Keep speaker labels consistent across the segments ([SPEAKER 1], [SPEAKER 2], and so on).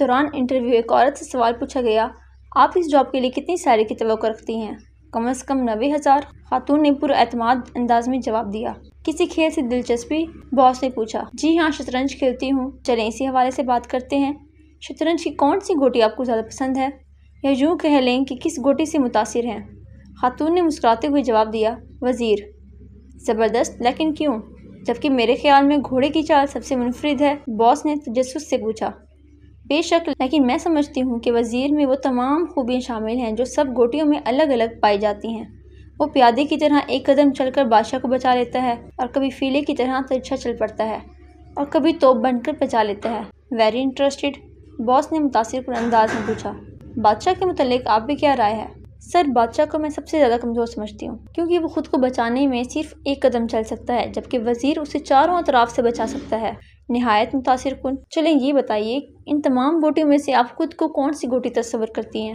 [SPEAKER 1] دوران انٹرویو ایک عورت سے سوال پوچھا گیا، آپ اس جاب کے لیے کتنی سیلری کی توقع رکھتی ہیں؟ کم از کم 90,000۔ خاتون نے پر اعتماد انداز میں جواب دیا۔ کسی کھیل سے دلچسپی؟ باس نے پوچھا۔ جی ہاں، شطرنج کھیلتی ہوں۔ چلیں اسی حوالے سے بات کرتے ہیں۔ شطرنج کی کون سی گوٹی آپ کو زیادہ پسند ہے؟ یا یوں کہہ لیں کہ کس گوٹی سے متاثر ہیں؟ خاتون نے مسکراتے ہوئے جواب دیا، وزیر۔ زبردست، لیکن کیوں؟ جبکہ میرے خیال میں گھوڑے کی چال سب سے منفرد ہے، باس نے تجسس سے پوچھا۔ بے شک، لیکن میں سمجھتی ہوں کہ وزیر میں وہ تمام خوبیاں شامل ہیں جو سب گوٹیوں میں الگ الگ پائی جاتی ہیں۔ وہ پیادے کی طرح ایک قدم چل کر بادشاہ کو بچا لیتا ہے، اور کبھی فیلے کی طرح ترچھا چل پڑتا ہے، اور کبھی توپ بن کر بچا لیتا ہے۔ ویری انٹرسٹڈ، باس نے متاثر کن انداز میں پوچھا۔ بادشاہ کے متعلق آپ کی کیا رائے ہے؟ سر، بادشاہ کو میں سب سے زیادہ کمزور سمجھتی ہوں، کیونکہ وہ خود کو بچانے میں صرف ایک قدم چل سکتا ہے، جبکہ وزیر اسے چاروں اطراف سے بچا سکتا ہے۔ نہایت متاثر کن۔ چلیں یہ بتائیے، ان تمام گوٹیوں میں سے آپ خود کو کون سی گوٹی تصور کرتی ہیں؟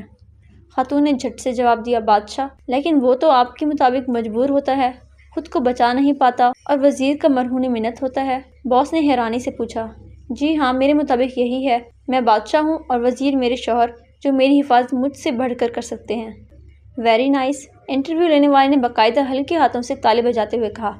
[SPEAKER 1] خاتون نے جھٹ سے جواب دیا، بادشاہ۔ لیکن وہ تو آپ کے مطابق مجبور ہوتا ہے، خود کو بچا نہیں پاتا، اور وزیر کا مرہون منت ہوتا ہے۔ باس نے حیرانی سے پوچھا۔ جی ہاں، میرے مطابق یہی ہے۔ میں بادشاہ ہوں اور وزیر میرے شوہر، جو میری حفاظت مجھ سے بڑھ کر سکتے ہیں۔ ویری نائس، انٹرویو لینے والے نے باقاعدہ ہلکے ہاتھوں سے تالی بجاتے ہوئے کہا۔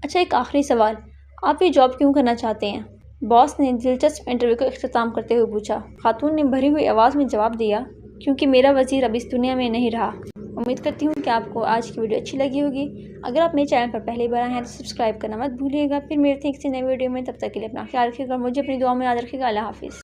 [SPEAKER 1] اچھا، ایک آخری سوال، آپ یہ جاب کیوں کرنا چاہتے ہیں؟ باس نے دلچسپ انٹرویو کا اختتام کرتے ہوئے پوچھا۔ خاتون نے بھری ہوئی آواز میں جواب دیا، کیونکہ میرا وزیر اب اس دنیا میں نہیں رہا۔ امید کرتی ہوں کہ آپ کو آج کی ویڈیو اچھی لگی ہوگی۔ اگر آپ میرے چینل پر پہلی بار آئے ہیں تو سبسکرائب کرنا مت بھولیے گا۔ پھر ملتے ہیں کسی نئے ویڈیو میں، تب تک کے لیے اپنا خیال رکھیے گا اور مجھے اپنی دعاؤں میں یاد رکھیے گا۔ اللہ حافظ۔